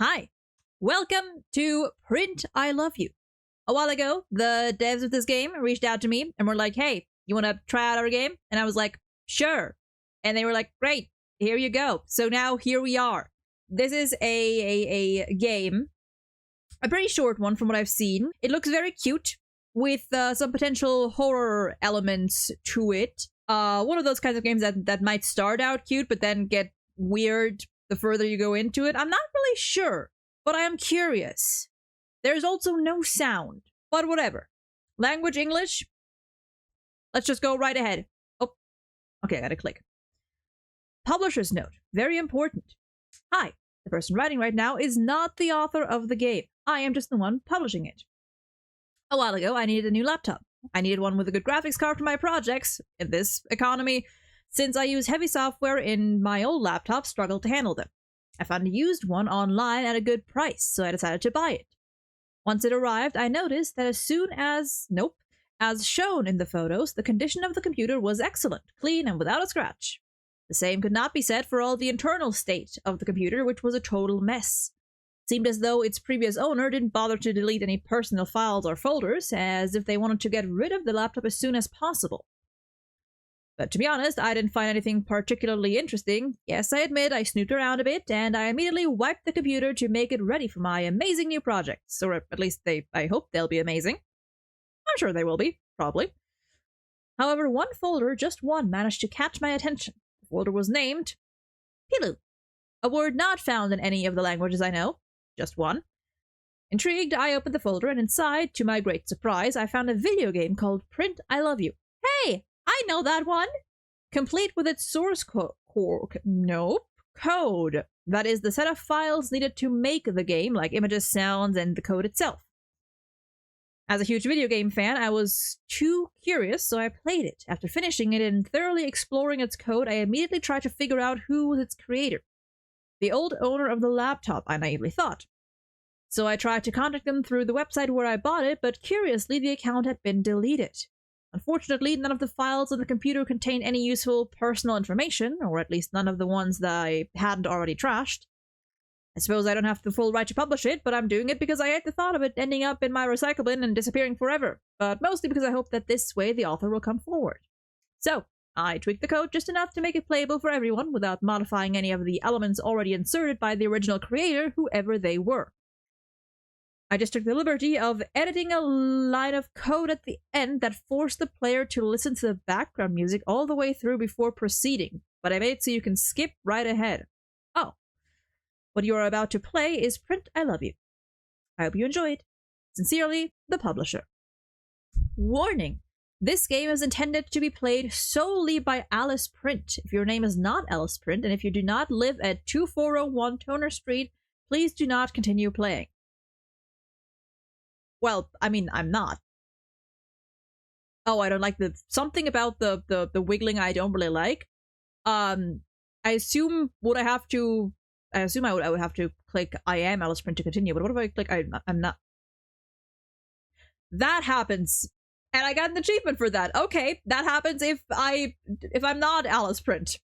Hi, welcome to Print I Love You. A while ago, the devs of this game reached out to me and were like, hey, you want to try out our game? And I was like, sure. And they were like, great, here you go. So now here we are. This is a game, a pretty short one from what I've seen. It looks very cute with some potential horror elements to it. One of those kinds of games that might start out cute but then get weird the further you go into it. I'm not really sure, but I am curious. There's also no sound, but whatever. Language English? Let's just go right ahead. Oh, okay, I gotta click. Publisher's note, very important. Hi, the person writing right now is not the author of the game. I am just the one publishing it. A while ago, I needed a new laptop. I needed one with a good graphics card for my projects. In this economy, since I use heavy software in my old laptop, struggled to handle them. I found a used one online at a good price, so I decided to buy it. Once it arrived, I noticed that as shown in the photos, the condition of the computer was excellent, clean, and without a scratch. The same could not be said for all the internal state of the computer, which was a total mess. It seemed as though its previous owner didn't bother to delete any personal files or folders, as if they wanted to get rid of the laptop as soon as possible. But to be honest, I didn't find anything particularly interesting. Yes, I admit I snooped around a bit, and I immediately wiped the computer to make it ready for my amazing new projects. Or at least I hope they'll be amazing. I'm sure they will be, probably. However, one folder, just one, managed to catch my attention. The folder was named Pilu, a word not found in any of the languages I know. Just one. Intrigued, I opened the folder, and inside, to my great surprise, I found a video game called Print I Love You. Hey! I know that one! Complete with its source code. That is the set of files needed to make the game, like images, sounds, and the code itself. As a huge video game fan, I was too curious, so I played it. After finishing it and thoroughly exploring its code, I immediately tried to figure out who was its creator. The old owner of the laptop, I naively thought. So I tried to contact them through the website where I bought it, but curiously the account had been deleted. Unfortunately, none of the files on the computer contained any useful personal information, or at least none of the ones that I hadn't already trashed. I suppose I don't have the full right to publish it, but I'm doing it because I hate the thought of it ending up in my recycle bin and disappearing forever, but mostly because I hope that this way the author will come forward. So, I tweaked the code just enough to make it playable for everyone without modifying any of the elements already inserted by the original creator, whoever they were. I just took the liberty of editing a line of code at the end that forced the player to listen to the background music all the way through before proceeding, but I made it so you can skip right ahead. Oh. What you are about to play is Print I Love You. I hope you enjoyed. Sincerely, the publisher. Warning! This game is intended to be played solely by Alice Print. If your name is not Alice Print, and if you do not live at 2401 Toner Street, please do not continue playing. Well, I mean, I'm not. Oh, I don't like something about the wiggling I don't really like. I assume I would have to click I am Alice Print to continue, but what if I click I'm not? That happens. And I got an achievement for that. Okay, that happens if I'm not Alice Print.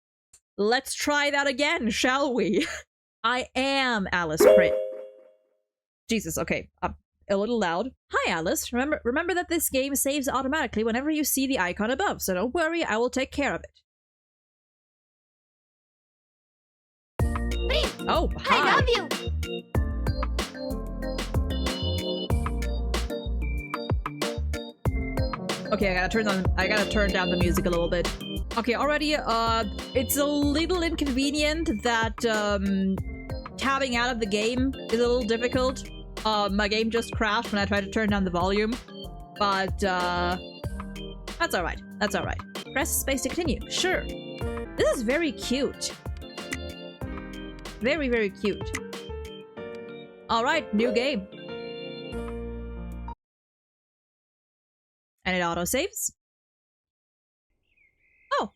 Let's try that again, shall we? I am Alice Print. Jesus, okay. A little loud. Hi, Alice. Remember that this game saves automatically whenever you see the icon above, so don't worry, I will take care of it. Oh, hi. I love you. Okay, I gotta turn down the music a little bit. Okay, already, it's a little inconvenient that, tabbing out of the game is a little difficult. My game just crashed when I tried to turn down the volume, but, that's alright. That's alright. Press space to continue. Sure. This is very cute. Very, very cute. Alright, new game. And it autosaves. Oh.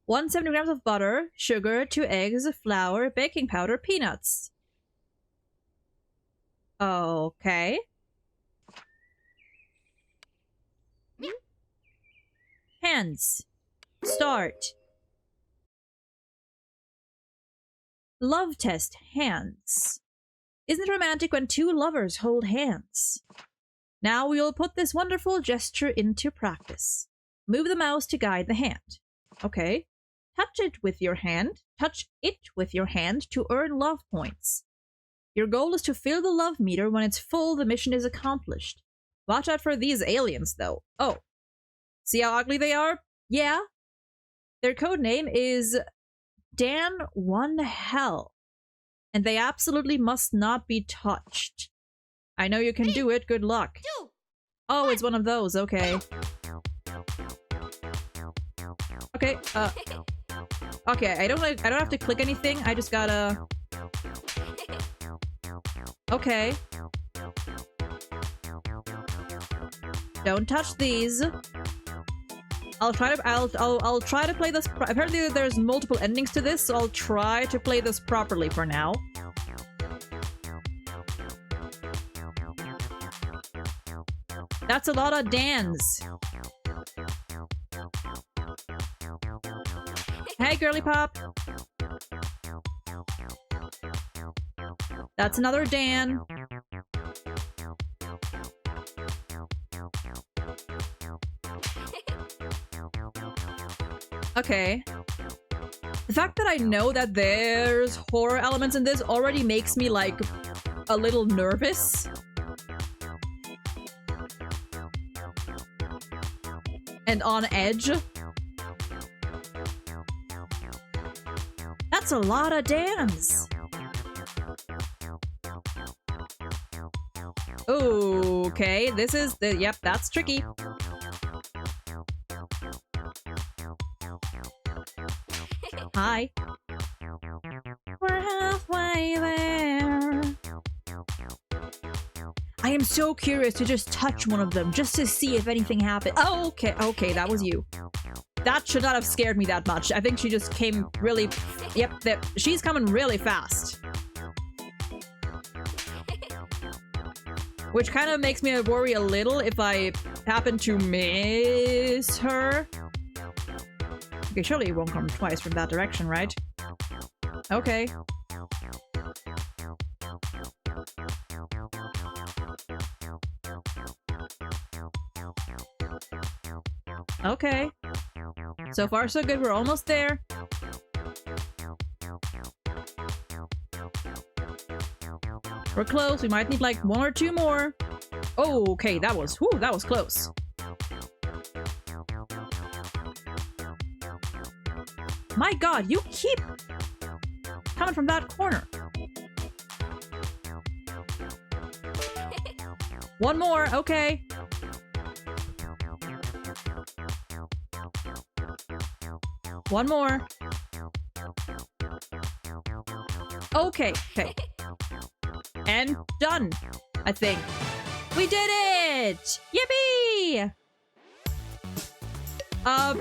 170 grams of butter, sugar, 2 eggs, flour, baking powder, peanuts. Okay. Hands. Start. Love test hands. Isn't it romantic when two lovers hold hands? Now we will put this wonderful gesture into practice. Move the mouse to guide the hand. Okay. Touch it with your hand. Touch it with your hand to earn love points. Your goal is to fill the love meter. When it's full, the mission is accomplished. Watch out for these aliens, though. Oh. See how ugly they are? Yeah. Their code name is Dan One Hell. And they absolutely must not be touched. I know you can do it. Good luck. Oh, it's one of those. Okay. Okay. Okay. I don't have to click anything. I just gotta. Okay. Don't touch these. I'll try to play this. Apparently, there's multiple endings to this, so I'll try to play this properly for now. That's a lot of Dans. Hey, girly pop. That's another Dan. Okay. The fact that I know that there's horror elements in this already makes me, like, a little nervous. And on edge. That's a lot of Dans. Okay, this is the... Yep, that's tricky. Hi. We're halfway there. I am so curious to just touch one of them, just to see if anything happened. Oh, okay, okay, that was you. That should not have scared me that much. I think she just came really... Yep, she's coming really fast. Which kind of makes me worry a little if I happen to miss her. Okay, surely it won't come twice from that direction, right? Okay. Okay. So far, so good. We're almost there. We're close. We might need like one or two more. Oh, okay. That was close. My god, you keep coming from that corner. One more. Okay. One more. Okay. Okay. And done, I think. We did it! Yippee!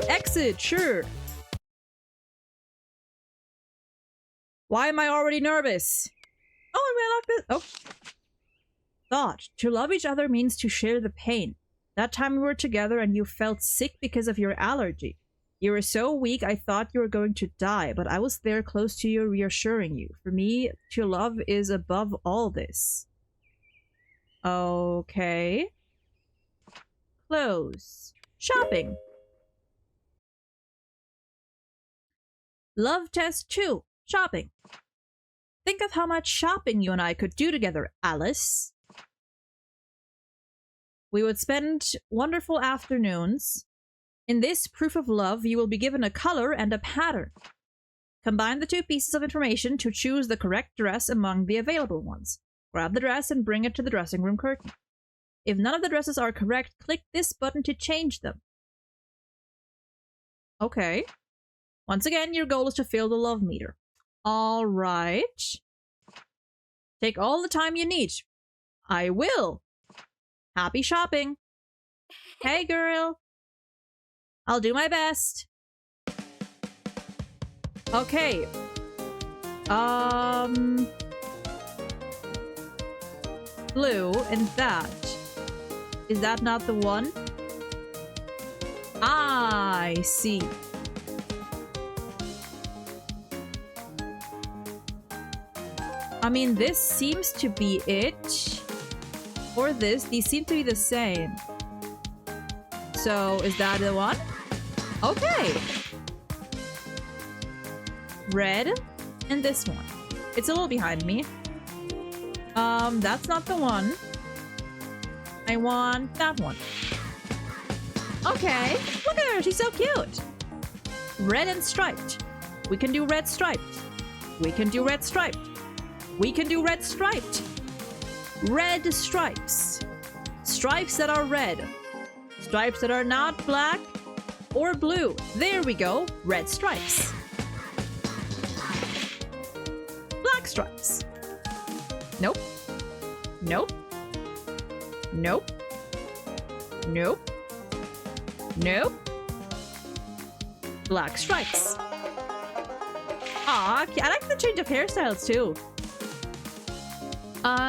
Exit, sure. Why am I already nervous? Oh, I like this. Oh. Thought. To love each other means to share the pain. That time we were together and you felt sick because of your allergy. You were so weak I thought you were going to die, but I was there close to you, reassuring you. For me, to love is above all this. Okay. Close. Shopping. Love test 2. Shopping. Think of how much shopping you and I could do together, Alice. We would spend wonderful afternoons. In this proof of love, you will be given a color and a pattern. Combine the two pieces of information to choose the correct dress among the available ones. Grab the dress and bring it to the dressing room curtain. If none of the dresses are correct, click this button to change them. Okay. Once again, your goal is to fill the love meter. All right. Take all the time you need. I will. Happy shopping. Hey, girl. I'll do my best. Okay. Blue and that. Is that not the one? I see. I mean, this seems to be it. Or this. These seem to be the same. So, is that the one? Okay. Red. And this one. It's a little behind me. That's not the one. I want that one. Okay. Look at her. She's so cute. Red and striped. We can do red striped. We can do red striped. We can do red striped. Red stripes. Stripes that are red. Stripes that are not black or blue. There we go. Red stripes. Black stripes. Nope. Nope. Nope. Nope. Nope. Black stripes. Aw, I like the change of hairstyles too.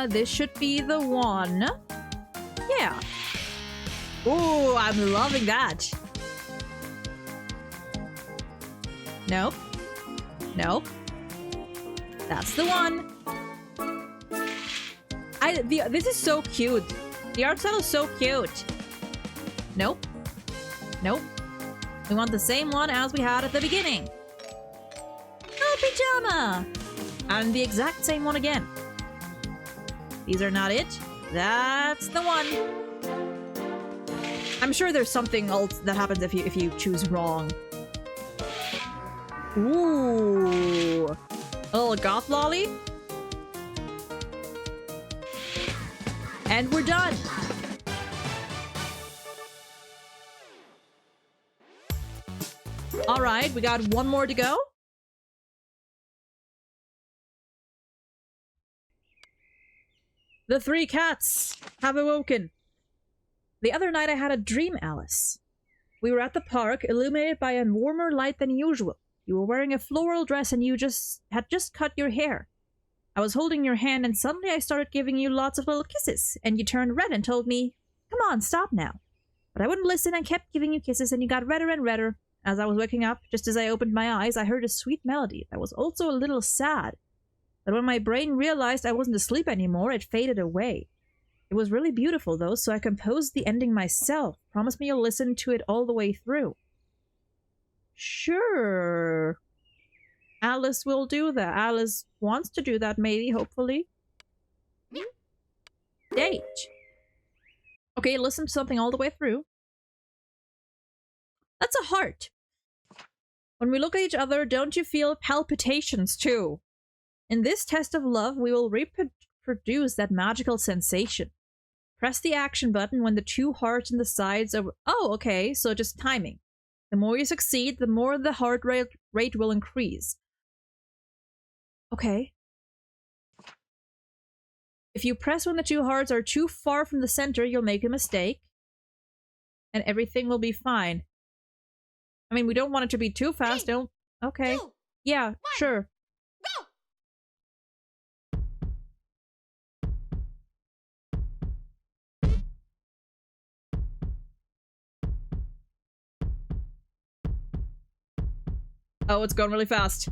This should be the one. Yeah. Ooh, I'm loving that. Nope. Nope. That's the one. This is so cute. The art style is so cute. Nope. Nope. We want the same one as we had at the beginning. Oh, pajama! And the exact same one again. These are not it. That's the one. I'm sure there's something else that happens if you choose wrong. Ooh. A little goth lolly. And we're done. All right, we got one more to go. The three cats have awoken. The other night I had a dream, Alice. We were at the park, illuminated by a warmer light than usual. You were wearing a floral dress and you had just cut your hair. I was holding your hand and suddenly I started giving you lots of little kisses, and you turned red and told me, "Come on, stop now." But I wouldn't listen and kept giving you kisses, and you got redder and redder. As I was waking up, just as I opened my eyes, I heard a sweet melody that was also a little sad. But when my brain realized I wasn't asleep anymore, it faded away. It was really beautiful, though, so I composed the ending myself. Promise me you'll listen to it all the way through. Sure. Alice will do that. Alice wants to do that, maybe, hopefully. Date. Okay, listen to something all the way through. That's a heart. When we look at each other, don't you feel palpitations too? In this test of love, we will reproduce that magical sensation. Press the action button when the two hearts in the sides of... Oh, okay, so just timing. The more you succeed, the more the heart rate will increase. Okay. If you press when the two hearts are too far from the center, you'll make a mistake. And everything will be fine. I mean, we don't want it to be too fast, don't... Okay. 2, Yeah, 1. sure. Go! Oh, it's going really fast.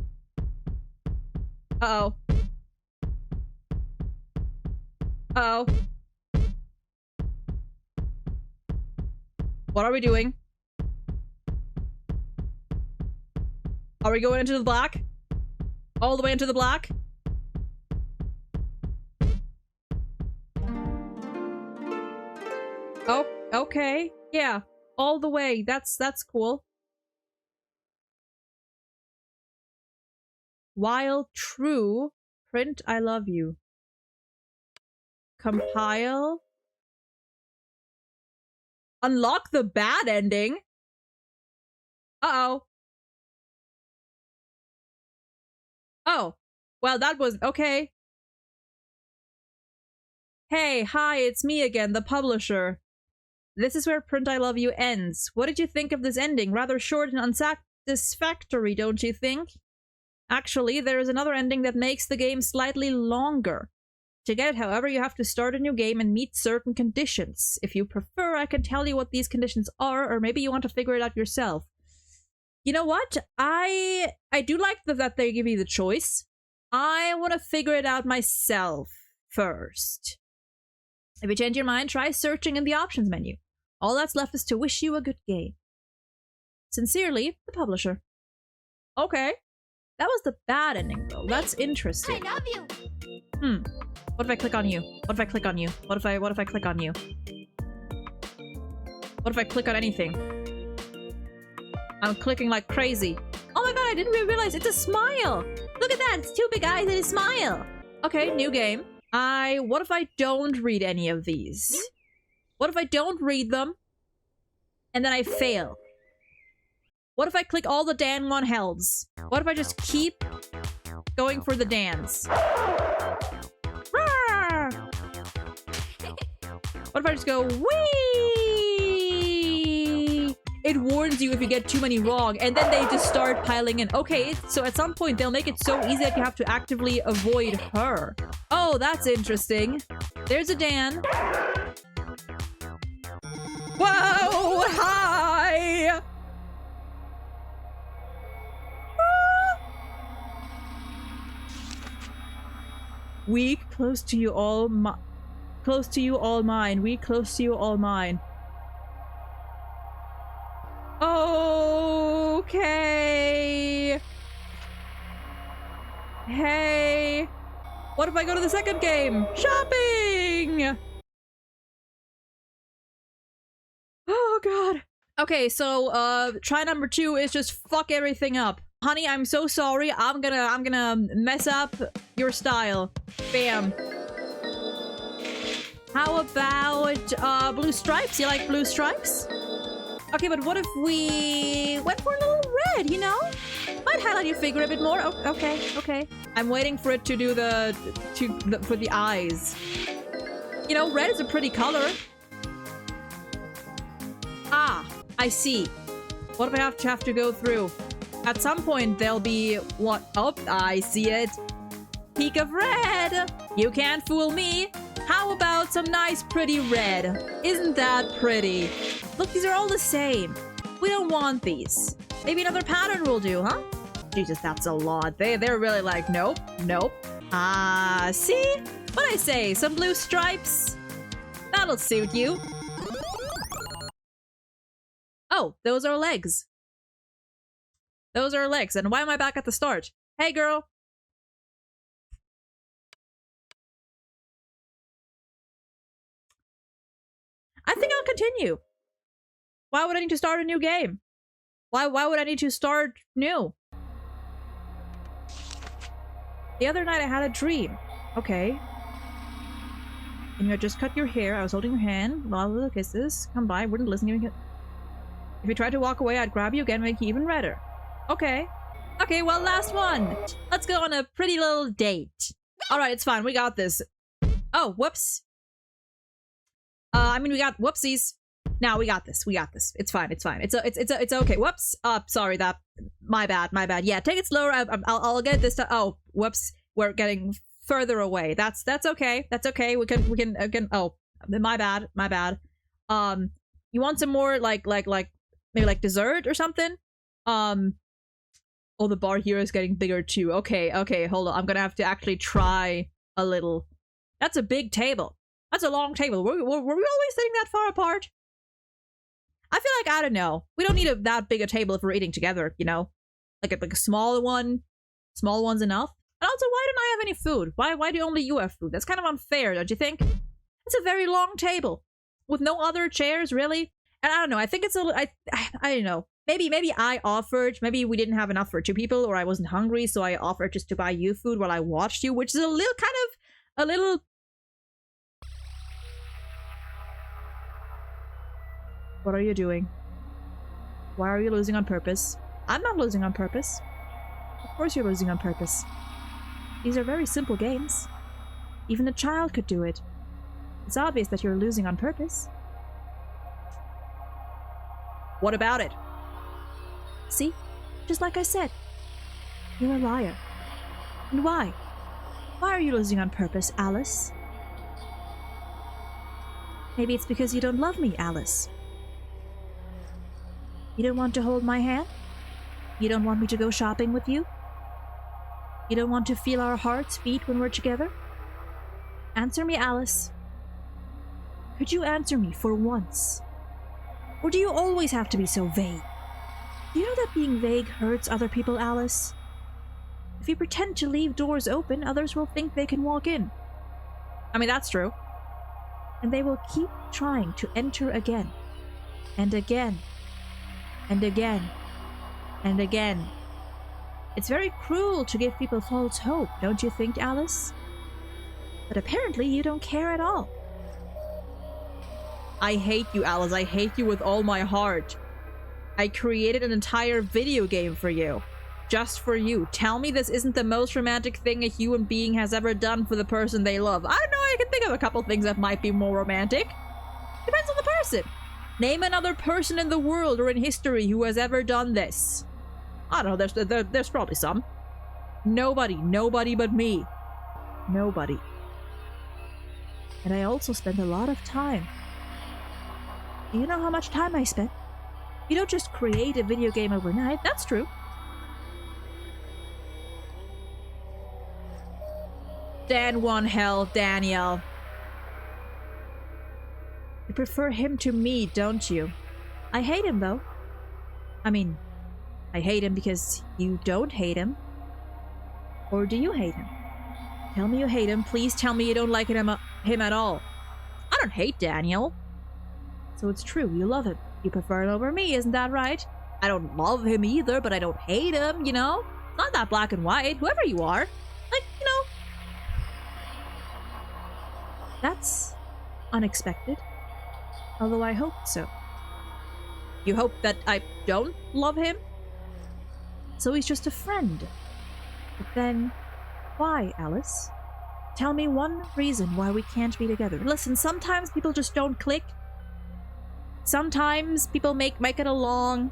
Uh-oh. Uh-oh. What are we doing? Are we going into the black? All the way into the black? Oh, okay. Yeah, all the way. That's cool. While true, print I love you. Compile. Unlock the bad ending. Uh-oh. Oh. Well, that was... Okay. Hey, hi, it's me again, the publisher. This is where Print I Love You ends. What did you think of this ending? Rather short and unsatisfactory, don't you think? Actually, there is another ending that makes the game slightly longer. To get it, however, you have to start a new game and meet certain conditions. If you prefer, I can tell you what these conditions are, or maybe you want to figure it out yourself. You know what? I do like that they give you the choice. I want to figure it out myself first. If you change your mind, try searching in the options menu. All that's left is to wish you a good game. Sincerely, the publisher. Okay. That was the bad ending, though. That's interesting. I love you. What if I click on you? What if I click on you? What if I click on you? What if I click on anything? I'm clicking like crazy. Oh my god, I didn't realize it's a smile! Look at that! It's two big eyes and a smile! Okay, new game. What if I don't read any of these? What if I don't read them? And then I fail? What if I click all the Dan 1 helds? What if I just keep going for the Dans? Rawr! What if I just go, wee? It warns you if you get too many wrong, and then they just start piling in. Okay, so at some point they'll make it so easy that you have to actively avoid her. Oh, that's interesting. There's a Dan. Whoa! Hi! Weak, close to you all close to you all mine. Weak, close to you all mine. Okay. Hey. What if I go to the second game? Shopping! Oh god. Okay, so try number 2 is just fuck everything up. Honey, I'm so sorry. I'm gonna mess up your style. Bam. How about blue stripes? You like blue stripes? Okay, but what if we went for a little red, you know? Might highlight your figure a bit more. Oh, okay. I'm waiting for it to do for the eyes. You know, red is a pretty color. Ah, I see. What if I have to go through? At some point, there'll be what? Oh, I see it. Peak of red. You can't fool me. How about some nice pretty red? Isn't that pretty? Look, these are all the same. We don't want these. Maybe another pattern will do, huh? Jesus, that's a lot. They're really like, nope. Ah, see? What I say? Some blue stripes? That'll suit you. Oh, those are legs. Those are legs. And why am I back at the start? Hey, girl. I think I'll continue. Why would I need to start a new game? Why would I need to start new? The other night I had a dream. Okay. And you had just cut your hair. I was holding your hand. While the kisses come by, wouldn't listen. If you tried to walk away, I'd grab you again, make you even redder. Okay. Okay, well, last one. Let's go on a pretty little date. Alright, it's fine. We got this. Oh, whoops. I mean, we got whoopsies. Now we got this. It's fine. It's okay. Whoops. Sorry. My bad. Yeah, take it slower. I'll get this. Oh, whoops. We're getting further away. That's okay. That's okay. We can. Oh, my bad. You want some more like maybe like dessert or something? Oh, the bar here is getting bigger too. Okay. Hold on. I'm gonna have to actually try a little. That's a big table. That's a long table. Were we always sitting that far apart? I feel like, I don't know. We don't need that big a table if we're eating together, you know? Like a small one. Small one's enough. And also, why don't I have any food? Why do only you have food? That's kind of unfair, don't you think? It's a very long table. With no other chairs, really? And I don't know, I think it's a little... I don't know. Maybe I offered... Maybe we didn't have enough for 2 people, or I wasn't hungry, so I offered just to buy you food while I watched you, which is a little... What are you doing? Why are you losing on purpose? I'm not losing on purpose. Of course you're losing on purpose. These are very simple games. Even a child could do it. It's obvious that you're losing on purpose. What about it? See? Just like I said. You're a liar. And why? Why are you losing on purpose, Alice? Maybe it's because you don't love me, Alice. You don't want to hold my hand? You don't want me to go shopping with you? You don't want to feel our hearts beat when we're together? Answer me, Alice. Could you answer me for once? Or do you always have to be so vague? Do you know that being vague hurts other people, Alice? If you pretend to leave doors open, others will think they can walk in. I mean, that's true. And they will keep trying to enter again. And again. And again. And again. It's very cruel to give people false hope, don't you think, Alice? But apparently you don't care at all. I hate you, Alice. I hate you with all my heart. I created an entire video game for you. Just for you. Tell me this isn't the most romantic thing a human being has ever done for the person they love. I don't know, I can think of a couple things that might be more romantic. Depends on the person. Name another person in the world or in history who has ever done this. I don't know, there's probably some. Nobody but me. Nobody. And I also spent a lot of time. Do you know how much time I spent? You don't just create a video game overnight, that's true. Dan won hell, Daniel. You prefer him to me, don't you? I hate him, though. I mean, I hate him because you don't hate him. Or do you hate him? Tell me you hate him. Please tell me you don't like him at all. I don't hate Daniel. So it's true, you love him. You prefer him over me, isn't that right? I don't love him either, but I don't hate him, you know? It's not that black and white, whoever you are. Like, you know. That's unexpected. Although I hoped so. You hope that I don't love him? So he's just a friend. But then, why, Alice? Tell me one reason why we can't be together. Listen, sometimes people just don't click. Sometimes people make it along,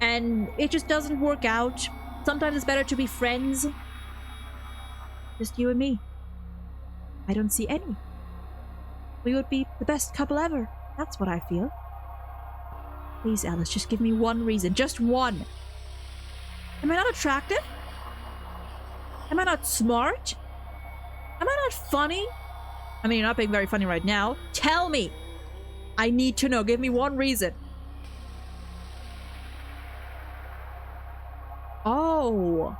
and it just doesn't work out. Sometimes it's better to be friends. Just you and me. I don't see any. We would be the best couple ever. That's what I feel. Please, Alice, just give me one reason. Just one. Am I not attractive? Am I not smart? Am I not funny? I mean, you're not being very funny right now. Tell me! I need to know. Give me one reason. Oh.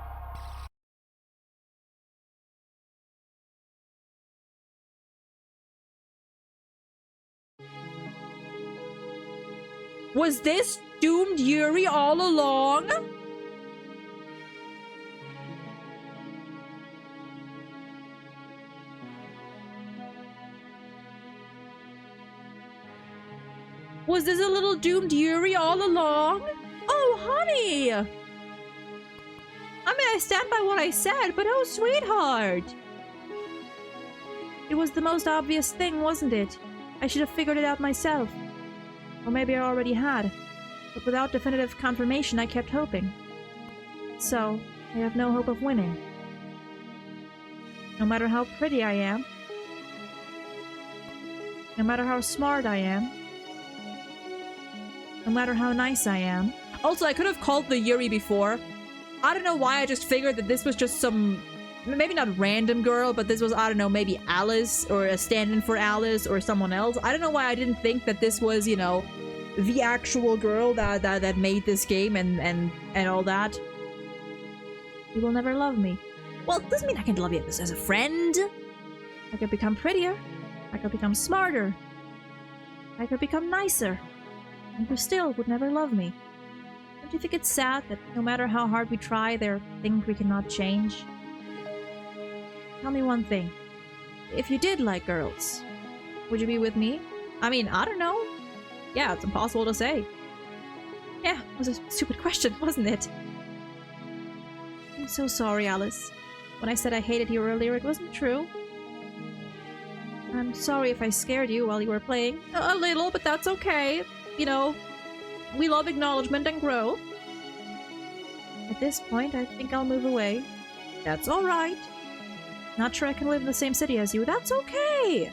Was this doomed Yuri all along? Was this a little doomed Yuri all along? Oh, honey! I mean, I stand by what I said, but oh, sweetheart! It was the most obvious thing, wasn't it? I should have figured it out myself. Or maybe I already had. But without definitive confirmation, I kept hoping. So, I have no hope of winning. No matter how pretty I am. No matter how smart I am. No matter how nice I am. Also, I could have called the Yuri before. I don't know why I just figured that this was just some... maybe not random girl, but this was, I don't know, maybe Alice, or a stand-in for Alice, or someone else. I don't know why I didn't think that this was, you know, the actual girl that made this game and all that. You will never love me. Well, it doesn't mean I can love you as a friend. I could become prettier. I could become smarter. I could become nicer. And you still would never love me. Don't you think it's sad that no matter how hard we try, there are things we cannot change? Tell me one thing. If you did like girls, would you be with me? I mean, I don't know. Yeah, it's impossible to say. Yeah, it was a stupid question, wasn't it? I'm so sorry, Alice. When I said I hated you earlier, it wasn't true. I'm sorry if I scared you while you were playing. A little, but that's okay. You know, we love acknowledgement and growth. At this point, I think I'll move away. That's alright. Not sure I can live in the same city as you. That's okay!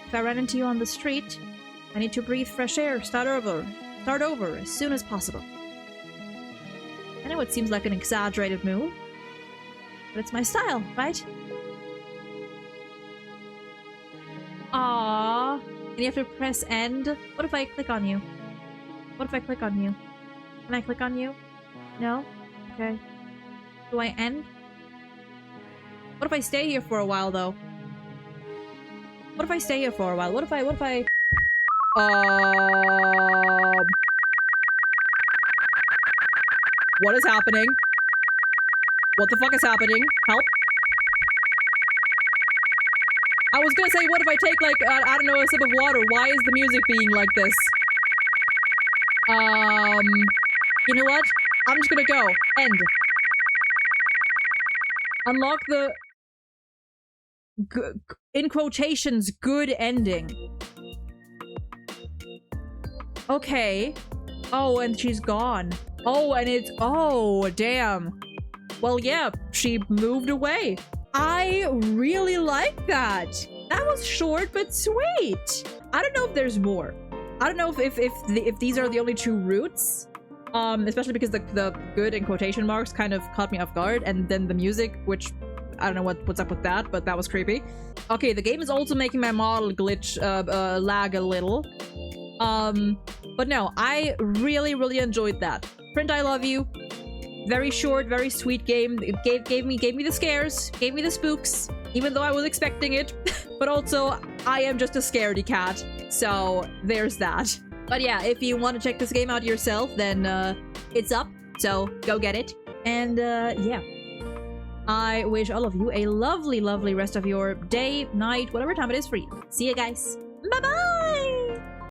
If I run into you on the street, I need to breathe fresh air, start over as soon as possible. I know it seems like an exaggerated move, But it's my style, right? Aww. And you have to press end. What if I click on you? What if I click on you? Can I click on you? No? Okay. Do I end? What if I stay here for a while, though? What if I stay here for a while? What if I... What is happening? What the fuck is happening? Help. I was gonna say, what if I take, like, I don't know, a sip of water? Why is the music being like this? You know what? I'm just gonna go. End. Unlock the... in quotations, good ending. Okay. Oh, and she's gone. Oh, and it's... Oh, damn. Well, yeah, she moved away. I really like that. That was short but sweet. I don't know if there's more. I don't know if these are the only two routes. Especially because the good in quotation marks kind of caught me off guard, and then the music, which I don't know what's up with that, but that was creepy. Okay, the game is also making my model glitch lag a little. But no, I really enjoyed that. Print, I love you. Very short, very sweet game. It gave me the scares, gave me the spooks, even though I was expecting it. But also, I am just a scaredy cat, so there's that. But yeah, if you want to check this game out yourself, then it's up, so go get it. And yeah, I wish all of you a lovely rest of your day, night, whatever time it is for you. See you guys. Bye-bye!